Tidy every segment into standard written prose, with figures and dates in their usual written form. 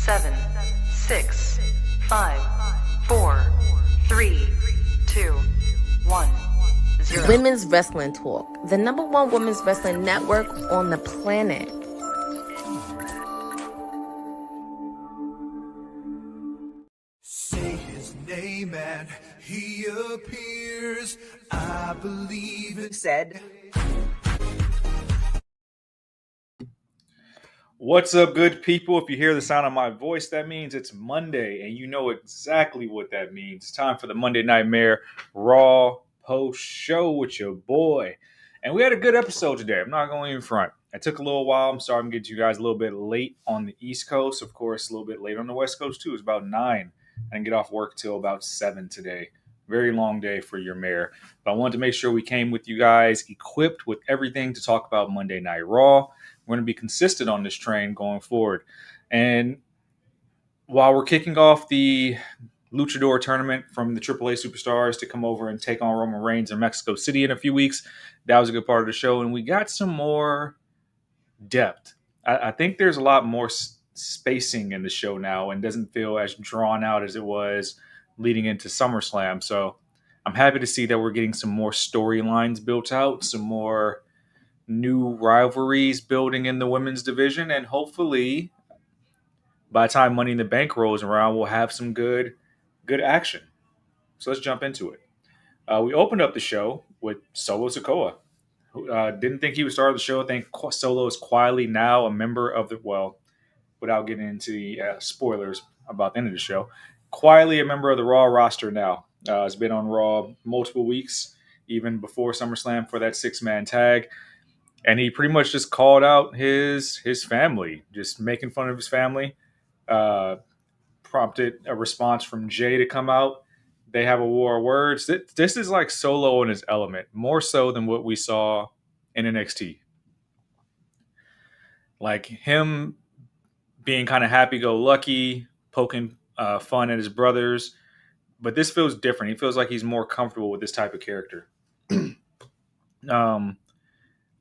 7, 6, 5, 4, 3, 2, 1, 0. Women's Wrestling Talk, the #1 women's wrestling network on the planet. Say his name and he appears. I believe it said. What's up, good people? If you hear the sound of my voice, that means it's Monday, and you know exactly what that means. It's time for the Monday Nightmare Raw post show with your boy. And we had a good episode today. I'm not going in front. It took a little while. I'm sorry I'm getting to you guys a little bit late on the East Coast. Of course, a little bit late on the West Coast, too. It's about 9. I didn't get off work till about 7 today. Very long day for your mayor. But I wanted to make sure we came with you guys equipped with everything to talk about Monday Night Raw. We're going to be consistent on this train going forward. And while we're kicking off the Luchador tournament from the AAA superstars to come over and take on Roman Reigns in Mexico City in a few weeks, that was a good part of the show. And we got some more depth. I think there's a lot more spacing in the show now and doesn't feel as drawn out as it was leading into SummerSlam. So I'm happy to see that we're getting some more storylines built out, some more new rivalries building in the women's division, and hopefully by the time Money in the Bank rolls around, we'll have some good action. So let's jump into it. We opened up the show with Solo Sikoa. Didn't think he would start the show. I think Solo is quietly now a member of the, well, without getting into the spoilers about the end of the show, quietly a member of the Raw roster now. Has been on Raw multiple weeks, even before SummerSlam for that 6-man tag. And he pretty much just called out his family, just making fun of his family. Prompted a response from Jey to come out. They have a war of words. This is like Solo in his element, more so than what we saw in NXT. Like him being kind of happy-go-lucky, poking fun at his brothers. But this feels different. He feels like he's more comfortable with this type of character.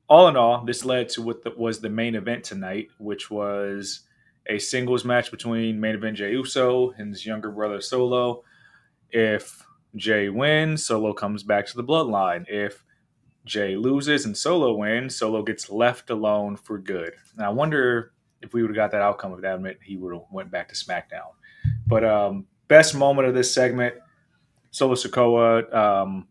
All in all, this led to what was the main event tonight, which was a singles match between main event Jey Uso and his younger brother Solo. If Jey wins, Solo comes back to the bloodline. If Jey loses and Solo wins, Solo gets left alone for good. Now, I wonder if we would have got that outcome if that meant he would have went back to SmackDown. But best moment of this segment, Solo Sikoa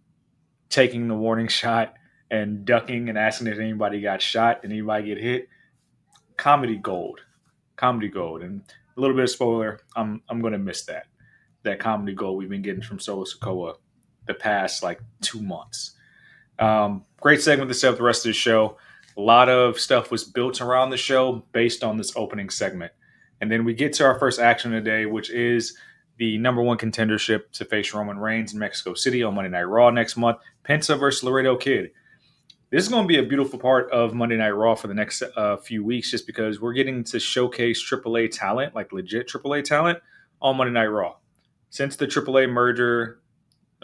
taking the warning shot and ducking and asking if anybody got shot and anybody get hit. Comedy gold. And a little bit of spoiler, I'm going to miss that comedy gold we've been getting from Solo Sikoa the past 2 months. Great segment to set up the rest of the show. A lot of stuff was built around the show based on this opening segment. And then we get to our first action of the day, which is the #1 contendership to face Roman Reigns in Mexico City on Monday Night Raw next month. Penta versus Laredo Kid. This is going to be a beautiful part of Monday Night Raw for the next few weeks, just because we're getting to showcase AAA talent, like legit AAA talent, on Monday Night Raw. Since the AAA merger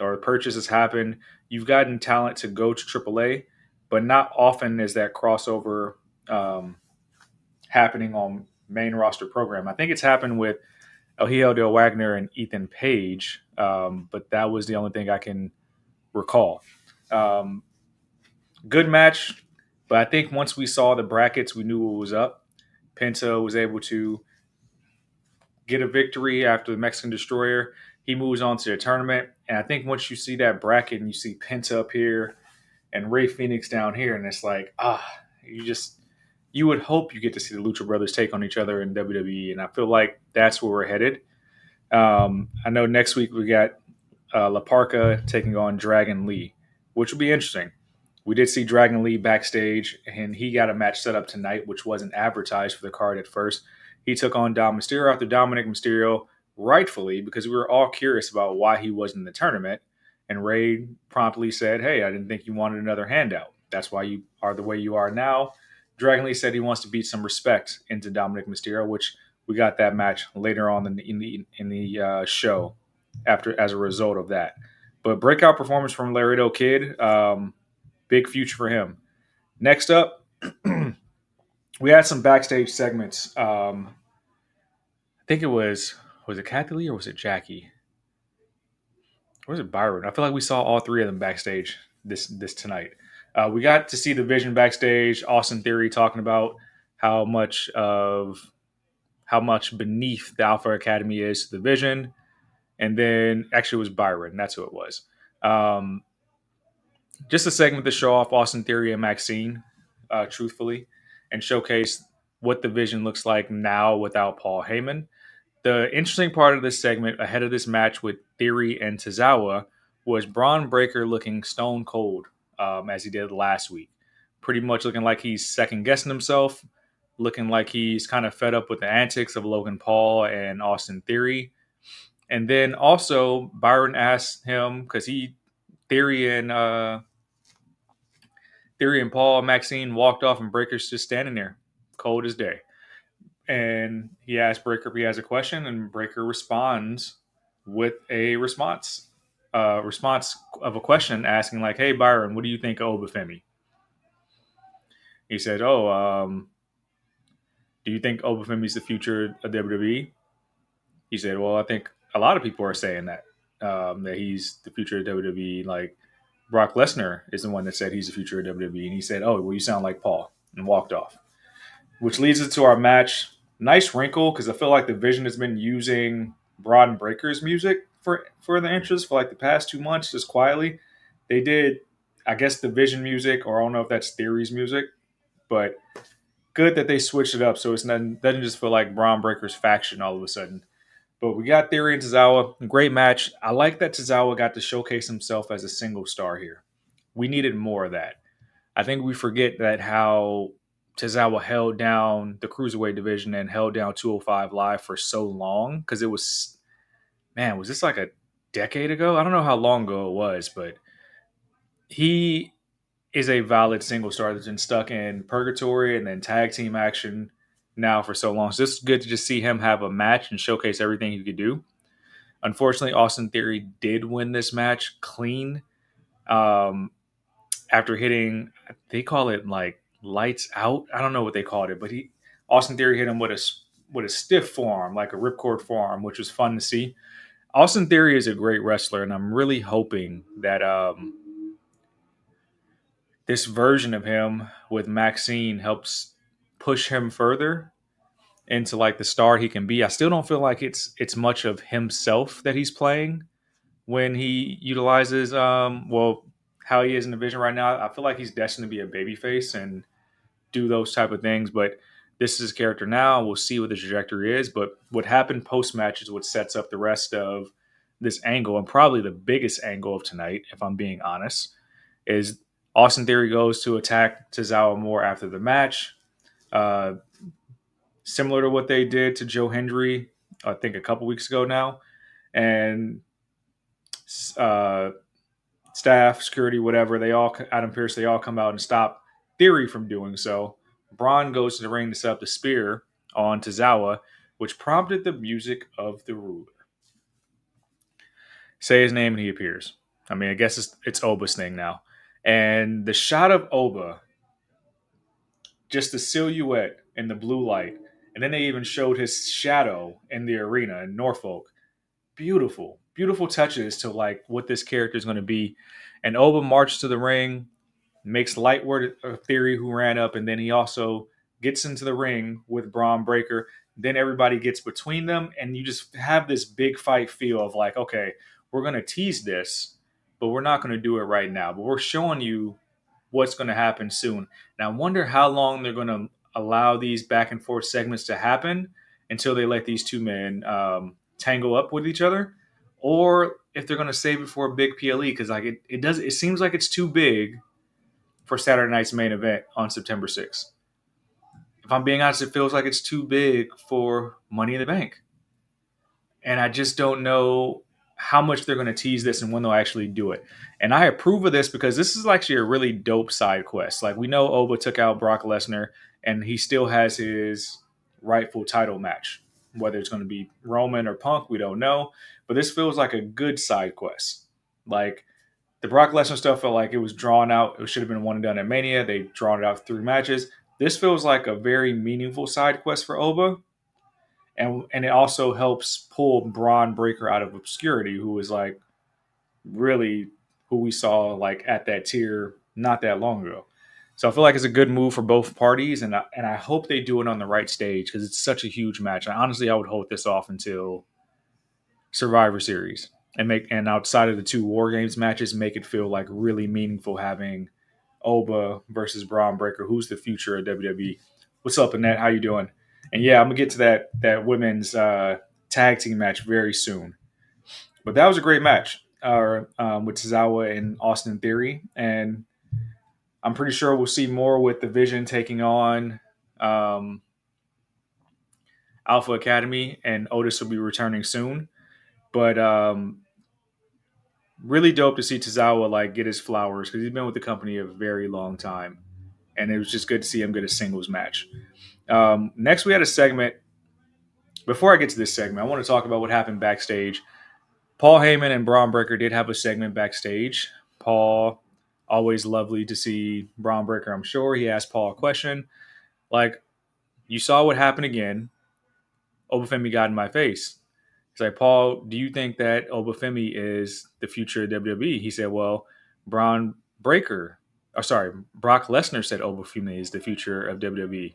or purchase has happened, you've gotten talent to go to AAA, but not often is that crossover happening on main roster program. I think it's happened with El Hijo del Wagner and Ethan Page, but that was the only thing I can recall. Good match, but I think once we saw the brackets, we knew what was up. Penta was able to get a victory after the Mexican Destroyer. He moves on to the tournament, and I think once you see that bracket and you see Penta up here and Rey Fenix down here, and it's like, you would hope you get to see the Lucha Brothers take on each other in WWE, and I feel like that's where we're headed. I know next week we got La Parka taking on Dragon Lee, which will be interesting. We did see Dragon Lee backstage, and he got a match set up tonight, which wasn't advertised for the card at first. He took on Dom Mysterio after Dominic Mysterio, rightfully, because we were all curious about why he wasn't in the tournament. And Ray promptly said, hey, I didn't think you wanted another handout. That's why you are the way you are now. Dragon Lee said he wants to beat some respect into Dominic Mysterio, which we got that match later on in the show as a result of that. But breakout performance from Laredo Kid. Big future for him. Next up, we had some backstage segments. I think it was it Kathy Lee or was it Jackie? Or was it Byron? I feel like we saw all three of them backstage this tonight. We got to see the Vision backstage. Austin Theory talking about how much beneath the Alpha Academy is to the Vision, and then actually it was Byron. That's who it was. Just a segment to show off Austin Theory and Maxine, truthfully, and showcase what the Vision looks like now without Paul Heyman. The interesting part of this segment ahead of this match with Theory and Tozawa was Braun Breaker looking stone cold as he did last week. Pretty much looking like he's second guessing himself, looking like he's kind of fed up with the antics of Logan Paul and Austin Theory. And then also Byron asked him, because Theory and Paul, Maxine walked off and Breaker's just standing there, cold as day. And he asked Breaker if he has a question, and Breaker responds with a response of a question asking like, "Hey Byron, what do you think of Obafemi?" He said, do you think Obafemi's the future of WWE? He said, well, I think a lot of people are saying that he's the future of WWE. Like Brock Lesnar is the one that said he's the future of WWE. And he said, oh, well, you sound like Paul, and walked off. Which leads us to our match. Nice wrinkle, because I feel like the Vision has been using Braun Breaker's music for the entrance for like the past 2 months, just quietly. They did, I guess, the Vision music, or I don't know if that's Theory's music, but good that they switched it up so it doesn't just feel like Braun Breaker's faction all of a sudden. But we got Theory and Tozawa. Great match. I like that Tozawa got to showcase himself as a single star here. We needed more of that. I think we forget that how Tozawa held down the Cruiserweight division and held down 205 Live for so long, because it was this like a decade ago? I don't know how long ago it was, but he is a valid single star that's been stuck in purgatory and then tag team action now for so long. So it's good to just see him have a match and showcase everything he could do. Unfortunately, Austin Theory did win this match clean after hitting, they call it like lights out. I don't know what they called it, but Austin Theory hit him with a stiff forearm, like a ripcord forearm, which was fun to see. Austin Theory is a great wrestler, and I'm really hoping that this version of him with Maxine helps push him further into like the star he can be. I still don't feel like it's much of himself that he's playing when he utilizes how he is in the Vision right now. I feel like he's destined to be a babyface and do those type of things, but this is his character now. We'll see what the trajectory is, but what happened post-match is what sets up the rest of this angle, and probably the biggest angle of tonight, if I'm being honest, is Austin Theory goes to attack Tozawa more after the match. Similar to what they did to Joe Hendry, I think a couple weeks ago now. And staff, security, whatever, Adam Pearce, they all come out and stop Theory from doing so. Braun goes to the ring to set up the spear on Tozawa, which prompted the music of the ruler. Say his name and he appears. I mean, I guess it's Oba's thing now. And the shot of Oba, just the silhouette in the blue light, and then they even showed his shadow in the arena in Norfolk. Beautiful, beautiful touches to like what this character is going to be. And Oba marches to the ring, makes light work of Theory, who ran up, and then he also gets into the ring with Braun Breaker. Then everybody gets between them, and you just have this big fight feel of like, okay, we're going to tease this, but we're not going to do it right now. But we're showing you what's going to happen soon. And I wonder how long they're going to allow these back and forth segments to happen until they let these two men tangle up with each other, or if they're going to save it for a big PLE, because like it seems like it's too big for Saturday night's main event on September 6th. If I'm being honest, it feels like it's too big for Money in the Bank. And I just don't know how much they're going to tease this and when they'll actually do it. And I approve of this because this is actually a really dope side quest. Like, we know Oba took out Brock Lesnar, and he still has his rightful title match. Whether it's going to be Roman or Punk, we don't know. But this feels like a good side quest. Like, the Brock Lesnar stuff felt like it was drawn out. It should have been one and done at Mania. They drawn it out 3 matches. This feels like a very meaningful side quest for Oba. and it also helps pull Braun Breaker out of obscurity, who is like really who we saw like at that tier not that long ago. So I feel like it's a good move for both parties, and I hope they do it on the right stage because it's such a huge match. And honestly, I would hold this off until Survivor Series and outside of the 2 War Games matches, make it feel like really meaningful having Oba versus Braun Breaker, who's the future of WWE. What's up, Annette? How you doing? And yeah, I'm gonna get to that women's tag team match very soon. But that was a great match with Tozawa and Austin Theory, and I'm pretty sure we'll see more with the Vision taking on Alpha Academy, and Otis will be returning soon. But really dope to see Tozawa like get his flowers because he's been with the company a very long time, and it was just good to see him get a singles match. Next, we had a segment. Before I get to this segment, I want to talk about what happened backstage. Paul Heyman and Braun Breaker did have a segment backstage. Paul, always lovely to see Braun Breaker, I'm sure. He asked Paul a question. Like, you saw what happened again. Obafemi got in my face. He's like, Paul, do you think that Obafemi is the future of WWE? He said, well, Brock Lesnar said Obafemi is the future of WWE.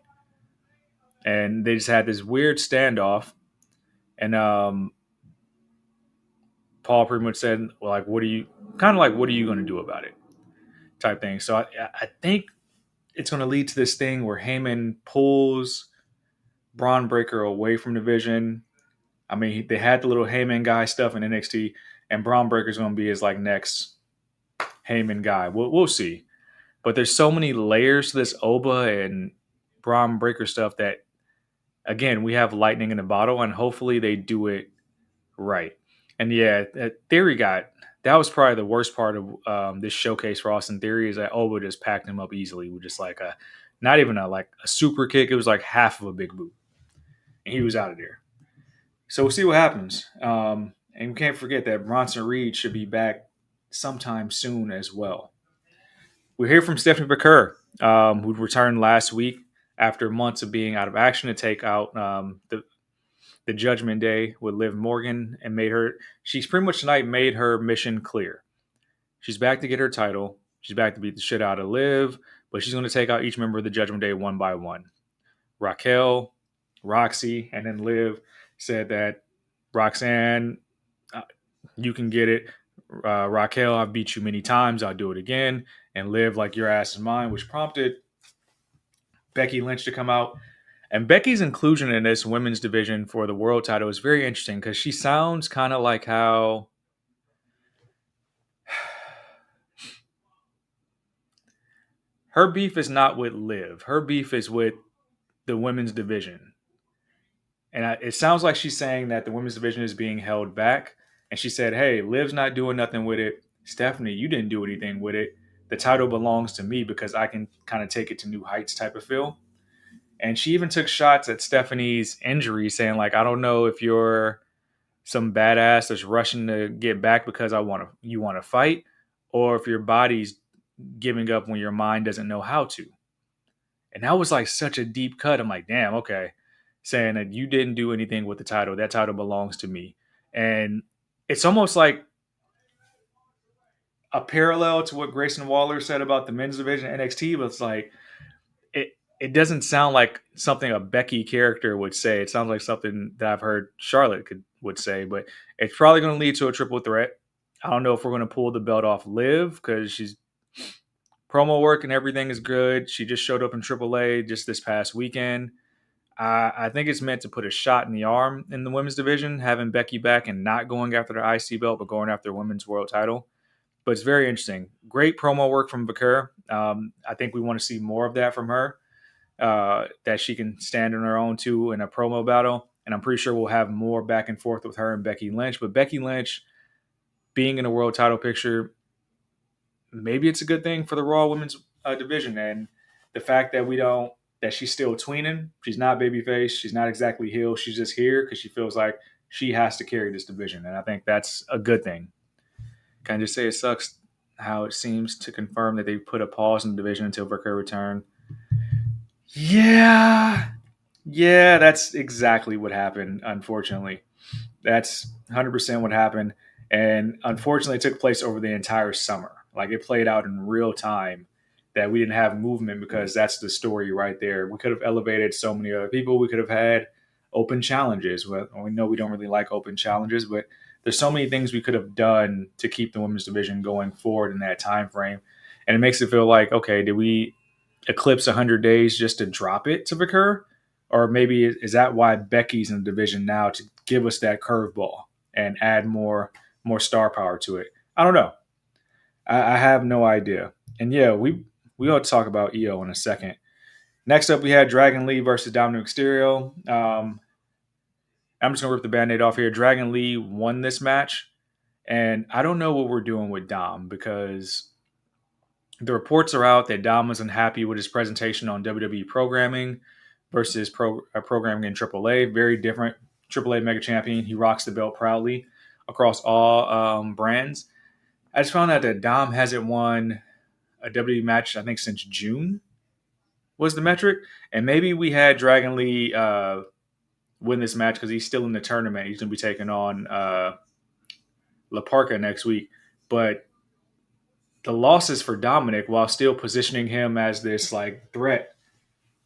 And they just had this weird standoff. And Paul pretty much said, well, like, what are you going to do about it? Type thing. So I think it's going to lead to this thing where Heyman pulls Braun Breaker away from the Vision. I mean, they had the little Heyman guy stuff in NXT, and Braun Breaker's going to be his like next Heyman guy. We'll see. But there's so many layers to this Oba and Braun Breaker stuff that, again, we have lightning in a bottle, and hopefully they do it right. And yeah, that was probably the worst part of this showcase for Austin Theory is that Oba just packed him up easily with just like not even a super kick. It was like half of a big boot, and he was out of there. So we'll see what happens. And we can't forget that Bronson Reed should be back sometime soon as well. We hear from Stephanie Vaquer, who returned last week after months of being out of action to take out the Judgment Day with Liv Morgan, and she's pretty much tonight made her mission clear. She's back to get her title. She's back to beat the shit out of Liv, but she's going to take out each member of the Judgment Day one by one. Raquel, Roxy, and then Liv said that Roxanne, you can get it. Raquel, I've beat you many times. I'll do it again. And Liv, like your ass is mine, which prompted Becky Lynch to come out. And Becky's inclusion in this women's division for the world title is very interesting because she sounds kind of like how her beef is not with Liv. Her beef is with the women's division. And it sounds like she's saying that the women's division is being held back. And she said, hey, Liv's not doing nothing with it. Stephanie, you didn't do anything with it. The title belongs to me because I can kind of take it to new heights type of feel. And she even took shots at Stephanie's injury, saying, like, I don't know if you're some badass that's rushing to get back because you want to fight, or if your body's giving up when your mind doesn't know how to. And that was like such a deep cut. I'm like, damn, okay. Saying that you didn't do anything with the title. That title belongs to me. And it's almost like a parallel to what Grayson Waller said about the men's division NXT, but it's like, it doesn't sound like something a Becky character would say. It sounds like something that I've heard Charlotte would say, but it's probably going to lead to a triple threat. I don't know if we're going to pull the belt off Liv because she's promo work and everything is good. She just showed up in AAA just this past weekend. I think it's meant to put a shot in the arm in the women's division, having Becky back and not going after the IC belt, but going after the women's world title. But it's very interesting. Great promo work from Vaquer. I think we want to see more of that from her. That she can stand on her own too in a promo battle. And I'm pretty sure we'll have more back and forth with her and Becky Lynch. But Becky Lynch being in a world title picture, maybe it's a good thing for the Raw women's division. And the fact that she's still tweening, she's not babyface, she's not exactly heel, she's just here because she feels like she has to carry this division. And I think that's a good thing. Can I just say it sucks how it seems to confirm that they put a pause in the division until Vaquer return. Yeah, Yeah, that's exactly what happened, unfortunately. That's 100% what happened. And unfortunately, it took place over the entire summer. Like it played out in real time that we didn't have movement because that's the story right there. We could have elevated so many other people. We could have had open challenges. Well, we know we don't really like open challenges, but there's so many things we could have done to keep the women's division going forward in that time frame. And it makes it feel like, okay, did we eclipse 100 days just to drop it to Vaquer? Or maybe is that why Becky's in the division now, to give us that curveball and add more star power to it? I don't know. I have no idea. And yeah, we ought to talk about EO in a second. Next up, we had Dragon Lee versus Dominic Mysterio. I'm just gonna rip the band-aid off here. Dragon Lee won this match, and I don't know what we're doing with Dom because the reports are out that Dom was unhappy with his presentation on WWE programming versus programming in AAA. Very different. AAA Mega Champion. He rocks the belt proudly across all brands. I just found out that Dom hasn't won a WWE match, I think, since June was the metric. And maybe we had Dragon Lee win this match because he's still in the tournament. He's going to be taking on La Parca next week. But the losses for Dominic, while still positioning him as this like threat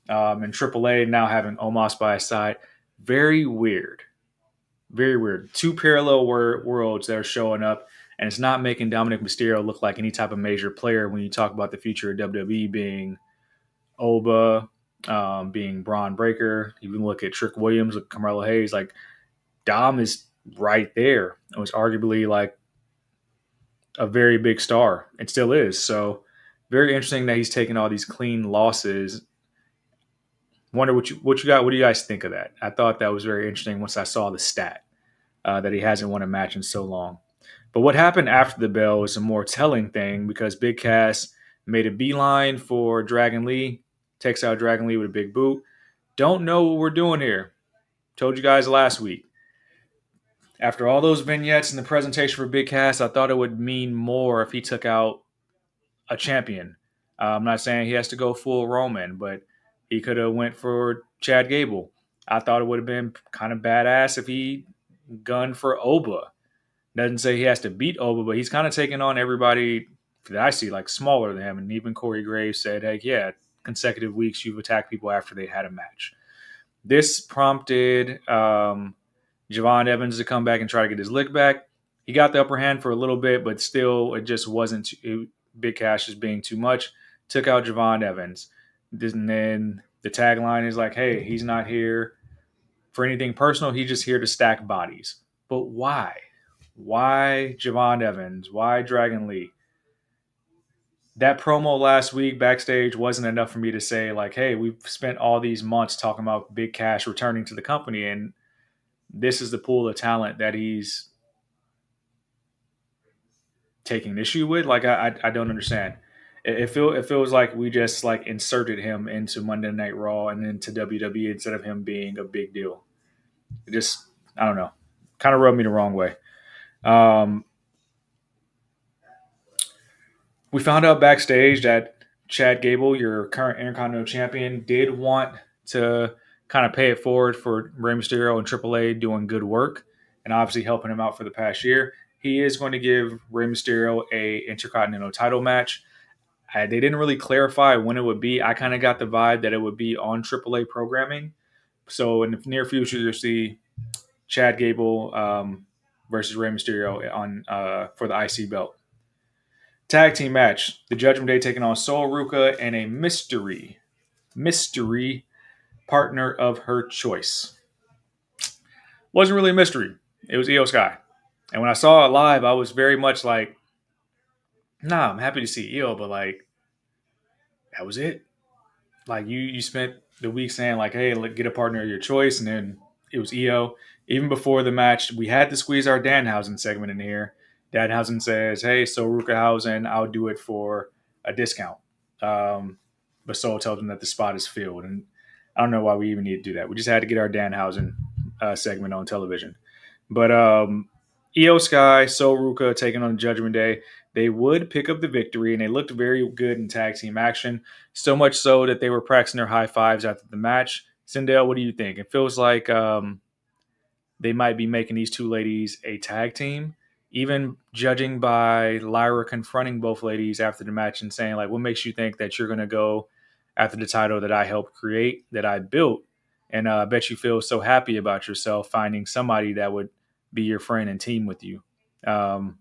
in AAA, now having Omos by his side, very weird. Very weird. Two parallel worlds that are showing up, and it's not making Dominic Mysterio look like any type of major player when you talk about the future of WWE being Oba, being Braun Breaker. You can look at Trick Williams, look at Carmelo Hayes. Like, Dom is right there. It was arguably like a very big star. It still is. So very interesting that he's taking all these clean losses. Wonder what you got. What do you guys think of that? I thought that was very interesting once I saw the stat that he hasn't won a match in so long. But what happened after the bell was a more telling thing because Big Cass made a beeline for Dragon Lee, takes out Dragon Lee with a big boot. Don't know what we're doing here. Told you guys last week. After all those vignettes and the presentation for Big Cass, I thought it would mean more if he took out a champion. I'm not saying he has to go full Roman, but he could have went for Chad Gable. I thought it would have been kind of badass if he gunned for Oba. Doesn't say he has to beat Oba, but he's kind of taking on everybody that I see like smaller than him. And even Corey Graves said, hey, yeah, consecutive weeks you've attacked people after they had a match. This prompted Javon Evans to come back and try to get his lick back. He got the upper hand for a little bit, but still it just wasn't Big Cash just being too much. Took out Javon Evans. And then the tagline is like, hey, he's not here for anything personal. He's just here to stack bodies. But why? Why Javon Evans? Why Dragon Lee? That promo last week backstage wasn't enough for me to say, like, hey, we've spent all these months talking about Big Cash returning to the company, and this is the pool of talent that he's taking issue with. Like, I don't understand. It feels like we just like inserted him into Monday Night Raw and into WWE instead of him being a big deal. It just, I don't know, kind of rubbed me the wrong way. We found out backstage that Chad Gable, your current Intercontinental Champion, did want to kind of pay it forward for Rey Mysterio and AAA doing good work and obviously helping him out for the past year. He is going to give Rey Mysterio a Intercontinental title match. They didn't really clarify when it would be. I kind of got the vibe that it would be on AAA programming. So in the near future, you'll see Chad Gable versus Rey Mysterio on for the IC belt. Tag team match. The Judgment Day taking on Sol Ruca and a mystery partner of her choice. Wasn't really a mystery. It was Io Sky. And when I saw it live, I was very much like, nah, I'm happy to see Io, but like, that was it. Like you spent the week saying like, hey, get a partner of your choice, and then it was Io. Even before the match, we had to squeeze our Danhausen segment in here. Danhausen says, hey, so Rucahausen, I'll do it for a discount. But Sol tells him that the spot is filled. And I don't know why we even need to do that. We just had to get our Danhausen segment on television. But Io Sky, Sol Ruca taking on Judgment Day. They would pick up the victory, and they looked very good in tag team action. So much so that they were practicing their high fives after the match. Sindel, what do you think? It feels like they might be making these two ladies a tag team, even judging by Lyra confronting both ladies after the match and saying, like, what makes you think that you're going to go after the title that I helped create, that I built? And I bet you feel so happy about yourself finding somebody that would be your friend and team with you. Um,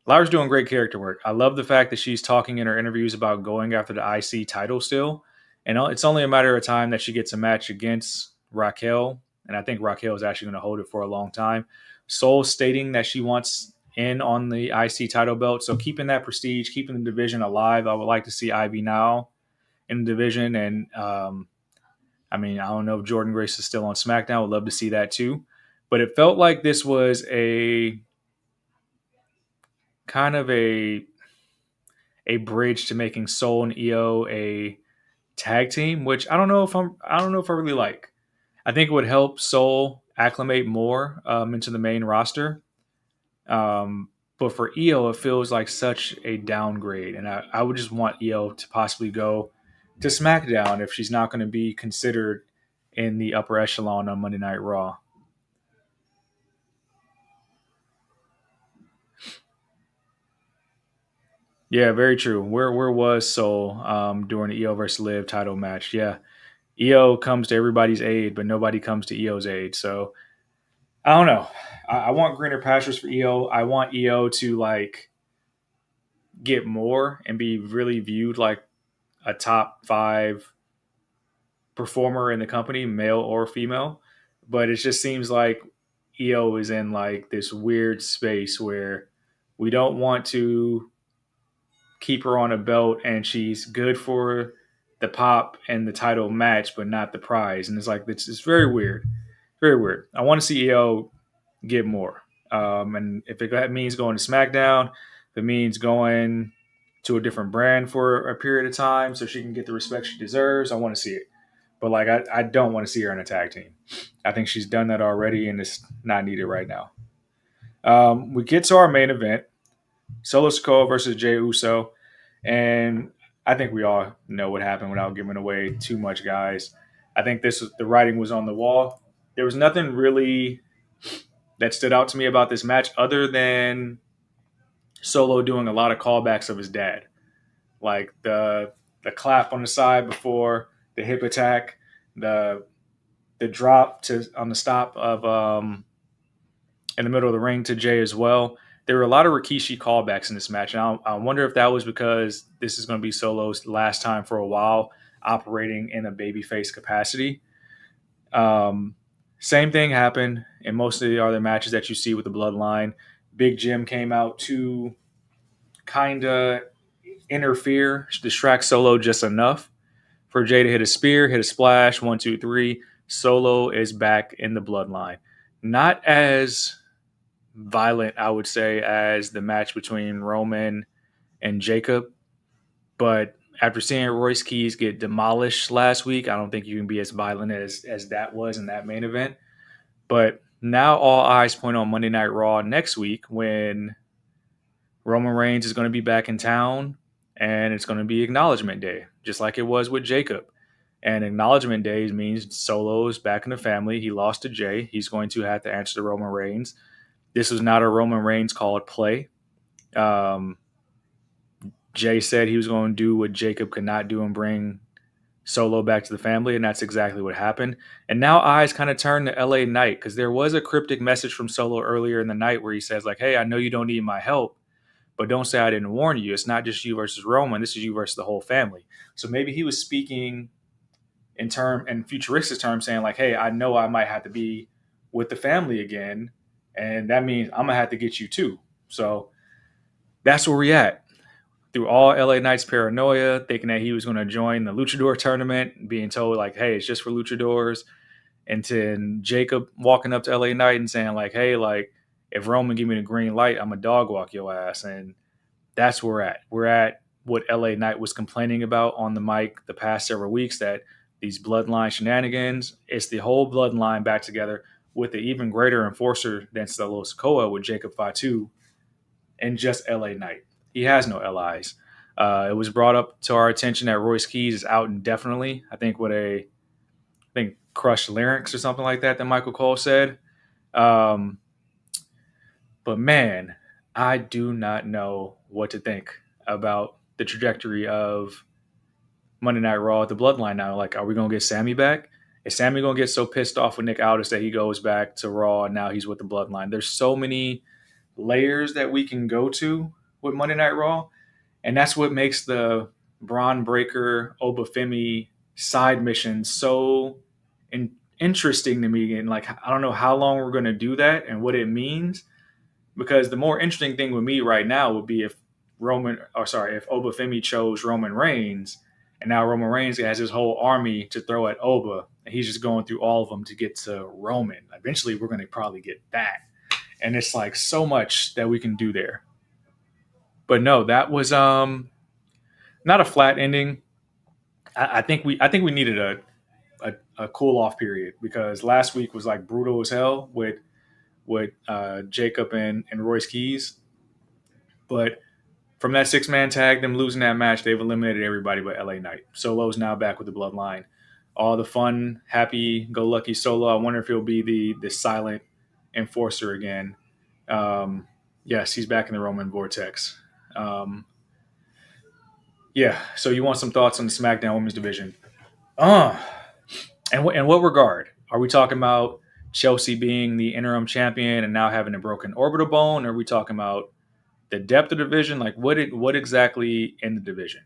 Lyra's doing great character work. I love the fact that she's talking in her interviews about going after the IC title still. And it's only a matter of time that she gets a match against Raquel. And I think Raquel is actually going to hold it for a long time. Sol stating that she wants in on the IC title belt. So keeping that prestige, keeping the division alive. I would like to see Ivy now in the division. And I don't know if Jordan Grace is still on SmackDown. I would love to see that too. But it felt like this was a kind of a bridge to making Sol and Io a tag team, which I don't know if I really like. I think it would help Sol acclimate more into the main roster. But for Io, it feels like such a downgrade, and I would just want Io to possibly go to SmackDown if she's not going to be considered in the upper echelon on Monday Night Raw. Yeah, very true. Where was Sol during the Io versus Liv title match? Yeah, Io comes to everybody's aid, but nobody comes to Io's aid. So I don't know. I want greener pastures for Io. I want Io to like get more and be really viewed like a top 5 performer in the company, male or female. But it just seems like Io is in like this weird space where we don't want to keep her on a belt and she's good for the pop and the title match, but not the prize. And it's like, it's very weird. Very weird. I want to see Io get more. And if that means going to SmackDown, if it means going to a different brand for a period of time so she can get the respect she deserves, I want to see it. But like, I don't want to see her in a tag team. I think she's done that already and it's not needed right now. We get to our main event, Solo Sikoa versus Jey Uso. And I think we all know what happened without giving away too much, guys. I think the writing was on the wall. There was nothing really that stood out to me about this match other than Solo doing a lot of callbacks of his dad. Like the clap on the side before the hip attack, the drop on the stop of in the middle of the ring to Jey as well. There were a lot of Rikishi callbacks in this match. And I wonder if that was because this is going to be Solo's last time for a while operating in a babyface capacity. Same thing happened in most of the other matches that you see with the Bloodline. Big Jim came out to kind of interfere, distract Solo just enough for Jey to hit a spear, hit a splash, 1, 2, 3. Solo is back in the Bloodline. Not as violent, I would say, as the match between Roman and Jacob. But after seeing Royce Keys get demolished last week, I don't think you can be as violent as that was in that main event. But now all eyes point on Monday Night Raw next week when Roman Reigns is going to be back in town and it's going to be Acknowledgement Day, just like it was with Jacob. And Acknowledgement Day means Solo is back in the family. He lost to Jey. He's going to have to answer to Roman Reigns. This was not a Roman Reigns called play. Jey said he was going to do what Jacob could not do and bring Solo back to the family, and that's exactly what happened. And now eyes kind of turn to LA Knight because there was a cryptic message from Solo earlier in the night where he says, like, hey, I know you don't need my help, but don't say I didn't warn you. It's not just you versus Roman. This is you versus the whole family. So maybe he was speaking in futuristic terms, saying like, hey, I know I might have to be with the family again, and that means I'm going to have to get you too. So that's where we're at. Through all LA Knight's paranoia, thinking that he was going to join the Luchador tournament, being told like, hey, it's just for Luchadors. And then Jacob walking up to LA Knight and saying like, hey, like if Roman give me the green light, I'm a dog walk your ass. And that's where we're at. We're at what LA Knight was complaining about on the mic the past several weeks, that these bloodline shenanigans, it's the whole bloodline back together with the even greater enforcer than Solo Sikoa with Jacob Fatu and just LA Knight. He has no LIs. It was brought up to our attention that Royce Keys is out indefinitely, I think with a think crushed larynx or something like that Michael Cole said. But man, I do not know what to think about the trajectory of Monday Night Raw at the Bloodline now. Like, are we going to get Sammy back? Is Sammy going to get so pissed off with Nick Aldis that he goes back to Raw and now he's with the Bloodline? There's so many layers that we can go to with Monday Night Raw. And that's what makes the Braun Breaker, Obafemi side mission so interesting to me. And like, I don't know how long we're going to do that and what it means. Because the more interesting thing with me right now would be if Obafemi chose Roman Reigns, and now Roman Reigns has his whole army to throw at Oba, and he's just going through all of them to get to Roman. Eventually, we're going to probably get that. And it's like so much that we can do there. But no, that was not a flat ending. I think we needed a cool off period, because last week was like brutal as hell with Jacob and Royce Keys. But from that 6-man tag, them losing that match, they've eliminated everybody but LA Knight. Solo's now back with the Bloodline. All the fun, happy-go-lucky Solo. I wonder if he'll be the silent enforcer again. Yes, he's back in the Roman Vortex. Yeah, so you want some thoughts on the SmackDown Women's Division. And in what regard? Are we talking about Chelsea being the interim champion and now having a broken orbital bone? Or are we talking about the depth of the division? Like, what exactly in the division?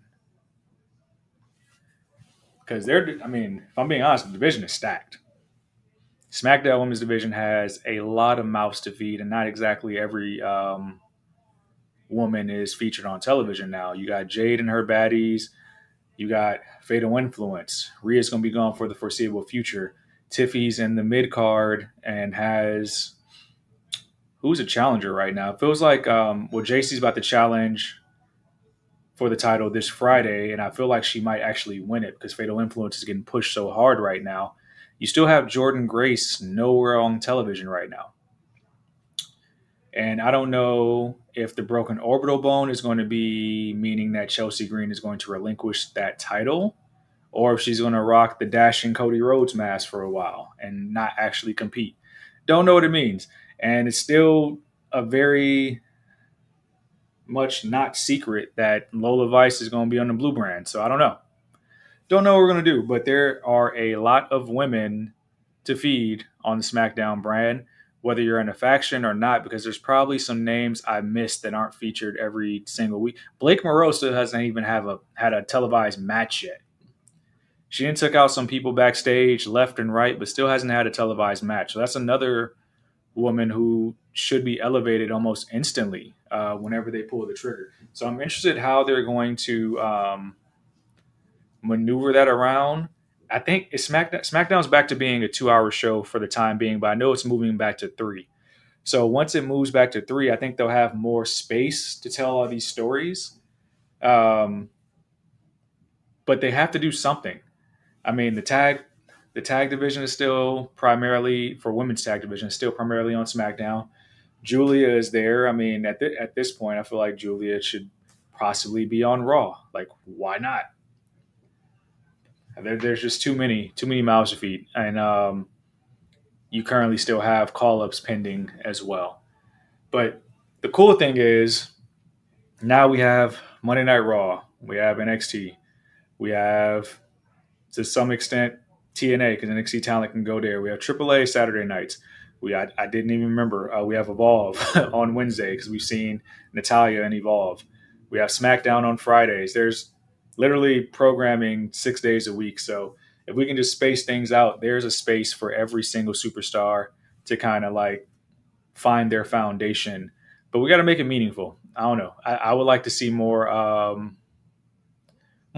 Because if I'm being honest, the division is stacked. SmackDown Women's Division has a lot of mouths to feed, and not exactly every woman is featured on television now. You got Jade and her baddies. You got Fatal Influence. Rhea's going to be gone for the foreseeable future. Tiffy's in the mid card and has who's a challenger right now? It feels like JC's about to challenge for the title this Friday, and I feel like she might actually win it because Fatal Influence is getting pushed so hard right now. You still have Jordan Grace nowhere on television right now. And I don't know if the broken orbital bone is going to be meaning that Chelsea Green is going to relinquish that title, or if she's going to rock the dashing Cody Rhodes mask for a while and not actually compete. Don't know what it means. And it's still a very much not secret that Lola Vice is going to be on the blue brand. So I don't know. Don't know what we're going to do, but there are a lot of women to feed on the SmackDown brand, whether you're in a faction or not, because there's probably some names I missed that aren't featured every single week. Blake Morosa hasn't even had a televised match yet. She didn't took out some people backstage left and right, but still hasn't had a televised match. So that's another woman who should be elevated almost instantly whenever they pull the trigger. So I'm interested how they're going to maneuver that around. I think SmackDown's back to being a 2-hour show for the time being, but I know it's moving back to 3. So once it moves back to 3, I think they'll have more space to tell all these stories. But they have to do something. I mean, the tag division is still primarily, for women's tag division, is still primarily on SmackDown. Julia is there. I mean, at this point, I feel like Julia should possibly be on Raw. Like, why not? There's just too many mouths to feed, and you currently still have call-ups pending as well. But the cool thing is, now we have Monday Night Raw, we have NXT, we have, to some extent, TNA, because NXT talent can go there. We have AAA Saturday nights. I didn't even remember. We have Evolve on Wednesday because we've seen Natalya and Evolve. We have SmackDown on Fridays. There's literally programming 6 days a week. So if we can just space things out, there's a space for every single superstar to kind of like find their foundation. But we got to make it meaningful. I don't know. I would like to see more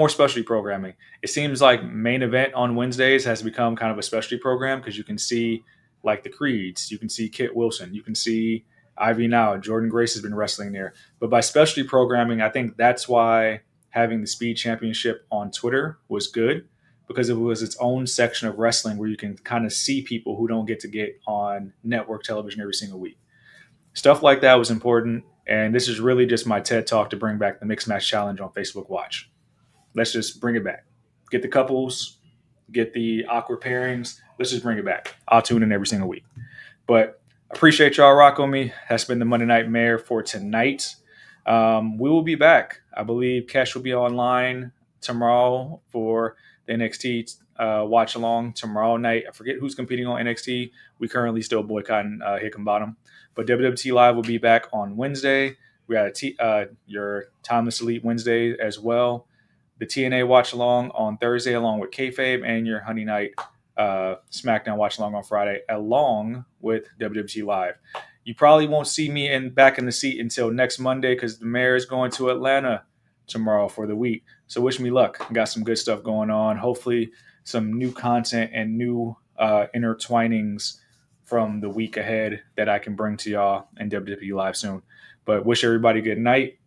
specialty programming. It seems like Main Event on Wednesdays has become kind of a specialty program because you can see like the Creeds, you can see Kit Wilson, you can see Ivy Now, Jordan Grace has been wrestling there. But by specialty programming, I think that's why having the Speed Championship on Twitter was good, because it was its own section of wrestling where you can kind of see people who don't get on network television every single week. Stuff like that was important, and this is really just my TED Talk to bring back the Mixed Match Challenge on Facebook Watch. Let's just bring it back. Get the couples, get the awkward pairings. Let's just bring it back. I'll tune in every single week. But appreciate y'all rocking with me. That's been the Monday Night Mare for tonight. We will be back. I believe Kesh will be online tomorrow for the NXT watch along tomorrow night. I forget who's competing on NXT. We currently still boycotting Hickenbottom. But WWT Live will be back on Wednesday. We got your Timeless Elite Wednesday as well. The TNA watch along on Thursday along with Kayfabe, and your Honey Night SmackDown watch along on Friday along with WWT Live. You probably won't see me back in the seat until next Monday because the mayor is going to Atlanta tomorrow for the week. So wish me luck. Got some good stuff going on. Hopefully some new content and new intertwinings from the week ahead that I can bring to y'all in WWE Live soon. But wish everybody good night.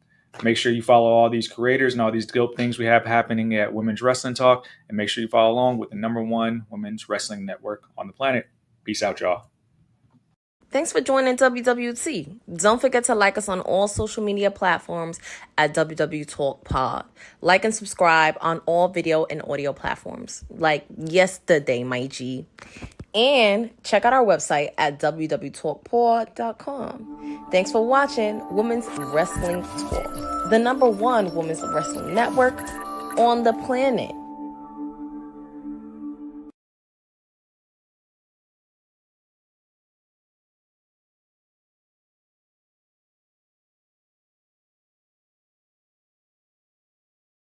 Make sure you follow all these creators and all these dope things we have happening at Women's Wrestling Talk. And make sure you follow along with the #1 women's wrestling network on the planet. Peace out, y'all. Thanks for joining WWT. Don't forget to like us on all social media platforms at WW Talk Pod. Like and subscribe on all video and audio platforms like yesterday, my G. And check out our website at www.talkpod.com. Thanks for watching Women's Wrestling Talk, the #1 women's wrestling network on the planet.